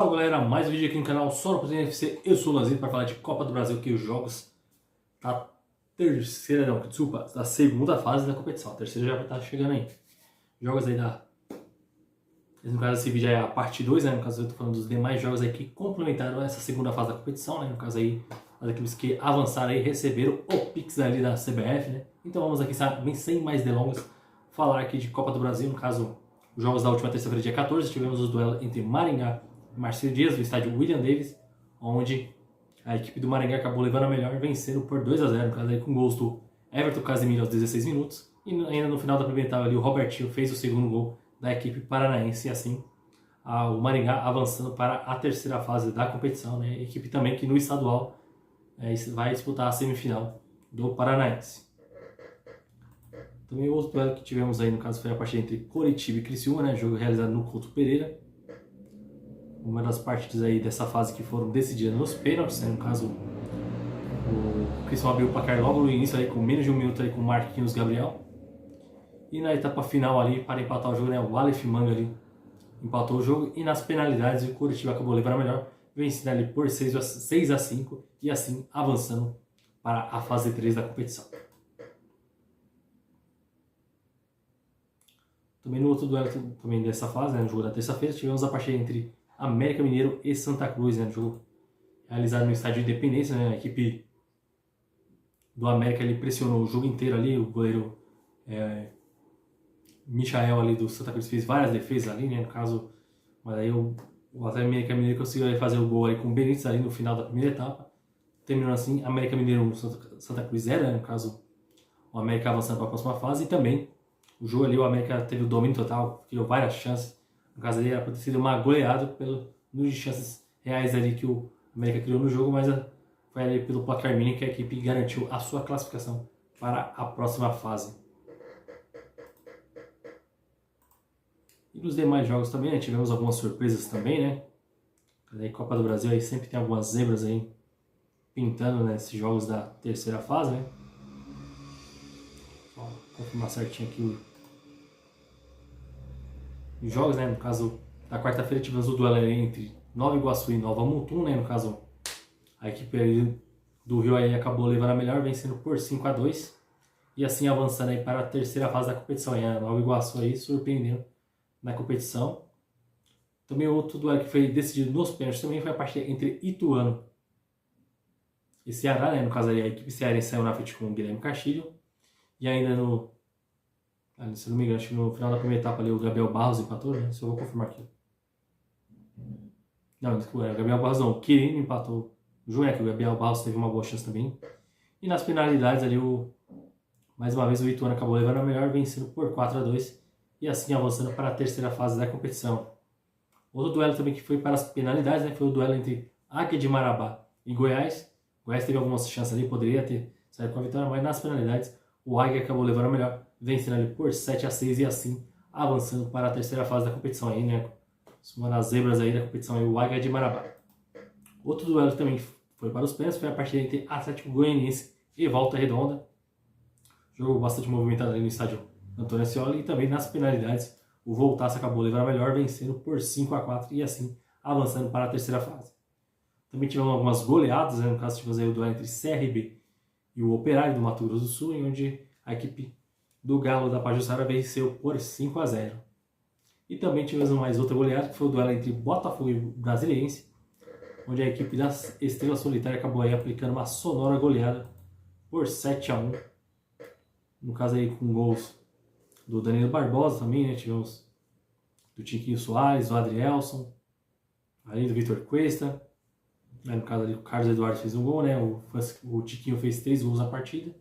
Fala galera, mais um vídeo aqui no canal Só no Poder FC. Eu sou o Lanzinho para falar de Copa do Brasil, que os jogos da da segunda fase da competição. A terceira já vai estar chegando aí. Jogos aí no caso esse vídeo é a parte 2, né? No caso eu tô falando dos demais jogos aí que complementaram essa segunda fase da competição, né? No caso aí, as equipes que avançaram aí receberam o Pix ali da CBF, né? Então vamos aqui, bem sem mais delongas, falar aqui de Copa do Brasil. No caso, os jogos da última terça-feira, dia 14, tivemos os duelos entre Maringá e Marcílio Dias, no estádio William Davis, onde a equipe do Maringá acabou levando a melhor, vencendo por 2-0, no caso aí com gols do Everton Casemiro aos 16 minutos, e ainda no final da primeira etapa ali o Robertinho fez o segundo gol da equipe paranaense, e assim o Maringá avançando para a terceira fase da competição, né? Equipe também que no estadual vai disputar a semifinal do Paranaense. Também o outro duelo que tivemos aí, no caso, foi a partida entre Coritiba e Criciúma, né? Jogo realizado no Couto Pereira. Uma das partidas aí dessa fase que foram decididas nos pênaltis, né? No caso, o Criciúma abriu o placar logo no início, aí, com menos de um minuto aí, com o Marquinhos Gabriel. E na etapa final ali, para empatar o jogo, né? O Aleph Manga ali empatou o jogo. E nas penalidades, o Coritiba acabou levando a melhor, vencendo ali por 6-5 e assim avançando para a fase 3 da competição. Também no outro duelo também dessa fase, né, no jogo da terça-feira, tivemos a partida entre América Mineiro e Santa Cruz, né, no jogo realizado no estádio Independência, né, a equipe do América ele pressionou o jogo inteiro ali, o goleiro Michael ali do Santa Cruz fez várias defesas ali, né, no caso, mas aí o América Mineiro conseguiu fazer o gol ali com o Benítez ali no final da primeira etapa, terminando assim, América Mineiro 1, Santa Cruz 0, né, no caso, o América avançando para a próxima fase, e também o jogo ali, o América teve o domínio total, criou várias chances. No caso ali, era para ter sido uma goleada pelo número de chances reais ali que o América criou no jogo, mas foi ali pelo placar mínimo que a equipe garantiu a sua classificação para a próxima fase. E nos demais jogos também, né, tivemos algumas surpresas também, né? A Copa do Brasil aí sempre tem algumas zebras aí pintando nesses jogos da terceira fase, né? Vou confirmar certinho aqui os jogos, né? No caso, na quarta-feira tivemos o duelo entre Nova Iguaçu e Nova Mutum, né? No caso, a equipe do Rio aí acabou levando a melhor, vencendo por 5-2 e assim avançando aí para a terceira fase da competição. E a Nova Iguaçu aí surpreendendo na competição. Também outro duelo que foi decidido nos pênaltis também foi a partida entre Ituano e Ceará, né? No caso aí a equipe cearense saiu na frente com o Guilherme Castilho e ainda se não me engano, acho que no final da primeira etapa ali o Gabriel Barros empatou, né? Se eu vou confirmar aqui. Não, desculpa, o Gabriel Barros não, o Quirino empatou o jogo, que o Gabriel Barros teve uma boa chance também. E nas penalidades ali, mais uma vez o Ituano acabou levando a melhor, vencendo por 4-2 e assim avançando para a terceira fase da competição. Outro duelo também que foi para as penalidades, né? Foi o duelo entre Águia de Marabá e Goiás. Goiás teve algumas chances ali, poderia ter saído com a vitória, mas nas penalidades o Águia acabou levando a melhor, vencendo ali por 7-6 e assim avançando para a terceira fase da competição aí, né? Uma das zebras aí da competição aí, o Águia de Marabá. Outro duelo também foi para os pênaltis, foi a partida entre Atlético Goianiense e Volta Redonda. Jogo bastante movimentado ali no estádio Antônio Ascioli, e também nas penalidades o Voltaço acabou levando a melhor, vencendo por 5-4 e assim avançando para a terceira fase. Também tivemos algumas goleadas, né? No caso tivemos aí o duelo entre CRB e o Operário do Mato Grosso do Sul, em onde a equipe do Galo da Pajuçara venceu por 5-0. E também tivemos mais outra goleada, que foi o duelo entre Botafogo e Brasiliense, onde a equipe da Estrela Solitária acabou aí aplicando uma sonora goleada por 7-1. No caso aí com gols do Danilo Barbosa também, né? Tivemos do Tiquinho Soares, do Adrielson, ali do Vitor Cuesta. No caso ali o Carlos Eduardo fez um gol, né? O Tiquinho fez 3 gols na partida.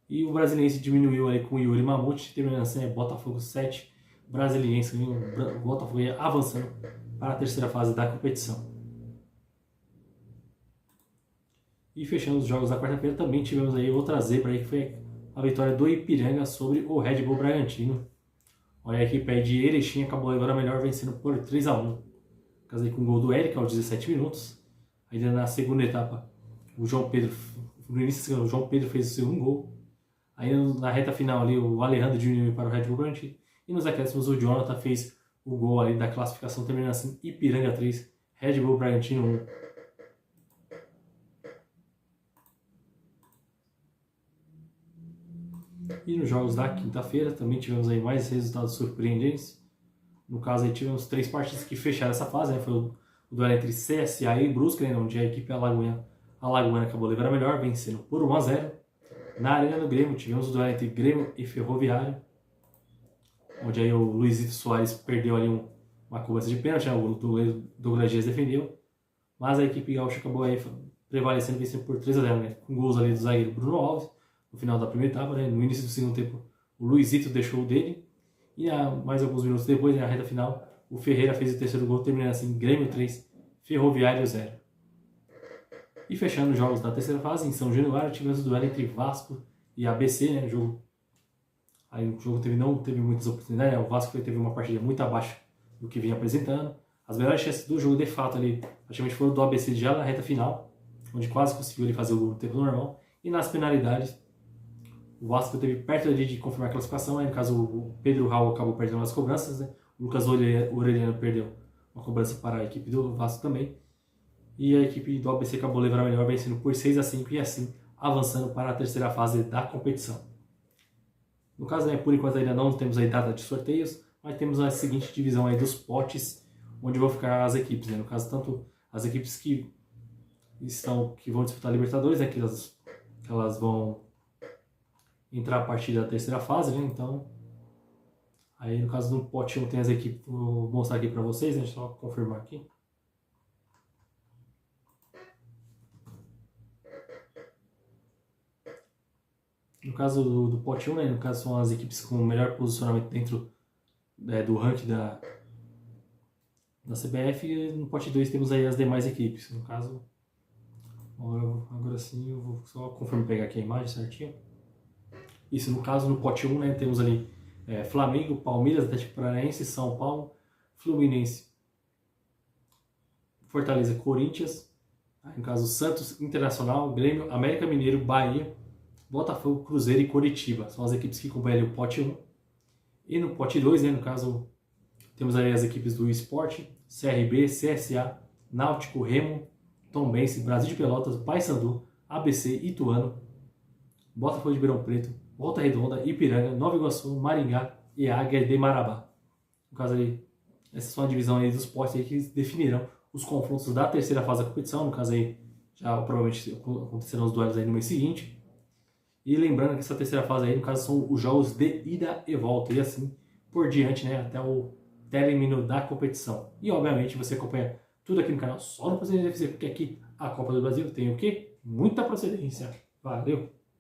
E o Brasiliense diminuiu ali com o Yuri Mamute, terminando assim, Botafogo 7, Brasiliense, o Botafogo avançando para a terceira fase da competição. E fechando os jogos da quarta-feira, também tivemos aí outra zebra aí, que foi a vitória do Ipiranga sobre o Red Bull Bragantino. Olha, a equipe aí de Erechim acabou levando a melhor, vencendo por 3-1. Casei com o gol do Eric aos 17 minutos. Ainda na segunda etapa, no início o João Pedro fez o segundo gol. Ainda na reta final ali, o Alejandro diminuiu para o Red Bull Bragantino. E nos acréscimos, o Jonathan fez o gol ali da classificação, terminando assim, Ipiranga 3, Red Bull Bragantino 1. E nos jogos da quinta-feira também tivemos aí mais resultados surpreendentes. No caso aí tivemos 3 partidas que fecharam essa fase, né? Foi o duelo entre CSA e Brusque, né? Onde a equipe alagoana acabou levando a melhor, vencendo por 1-0. Na Arena do Grêmio tivemos o duelo entre Grêmio e Ferroviário, onde aí o Luizito Soares perdeu ali uma cobrança de pênalti, né? O Douglas Dias defendeu, mas a equipe gaúcha acabou aí prevalecendo, vencendo por 3-0, né? Com gols ali do zagueiro Bruno Alves no final da primeira etapa, né? No início do segundo tempo o Luizito deixou o dele, e mais alguns minutos depois, na reta final, o Ferreira fez o terceiro gol, terminando assim: Grêmio 3, Ferroviário 0. E fechando os jogos da terceira fase, em São Januário, tivemos o duelo entre Vasco e ABC, né? Aí o jogo não teve muitas oportunidades, né? O Vasco teve uma partida muito abaixo do que vinha apresentando. As melhores chances do jogo, de fato, ali, praticamente foram do ABC já na reta final, onde quase conseguiu ali fazer o gol no tempo normal. E nas penalidades, o Vasco teve perto ali de confirmar a classificação, né? No caso, o Pedro Raul acabou perdendo as cobranças, né? O Lucas Orelhano perdeu uma cobrança para a equipe do Vasco também. E a equipe do ABC acabou levando a melhor, vencendo por 6-5 e assim avançando para a terceira fase da competição. No caso, né, por enquanto ainda não temos a data de sorteios, mas temos a seguinte divisão aí dos potes, onde vão ficar as equipes, né? No caso, tanto as equipes que vão disputar a Libertadores, né, que elas vão entrar a partir da terceira fase, né? Então, aí no caso do pote 1 tem as equipes, vou mostrar aqui para vocês, né? Deixa eu só confirmar aqui. No caso do pote 1, né, no caso são as equipes com o melhor posicionamento dentro do ranking da CBF, e no pote 2 temos aí as demais equipes. No caso, agora sim eu vou só confirmar, pegar aqui a imagem certinho. Isso, no caso, no pote 1, né, temos ali Flamengo, Palmeiras, Atlético Paranaense, São Paulo, Fluminense, Fortaleza, Corinthians, no caso Santos, Internacional, Grêmio, América Mineiro, Bahia, Botafogo, Cruzeiro e Coritiba. São as equipes que compõem ali o pote 1. E no pote 2, né, no caso, temos ali as equipes do Sport, CRB, CSA, Náutico, Remo, Tombense, Brasil de Pelotas, Paysandu, ABC, Ituano, Botafogo de Ribeirão Preto, Volta Redonda, Ipiranga, Nova Iguaçu, Maringá e Águia de Marabá. No caso ali, essa é só a divisão aí dos potes aí que definirão os confrontos da terceira fase da competição. No caso aí, já provavelmente acontecerão os duelos aí no mês seguinte. E lembrando que essa terceira fase aí, no caso, são os jogos de ida e volta, e assim por diante, né, até o término da competição. E obviamente você acompanha tudo aqui no canal só no Procedência FC, porque aqui a Copa do Brasil tem o quê? Muita procedência. Valeu!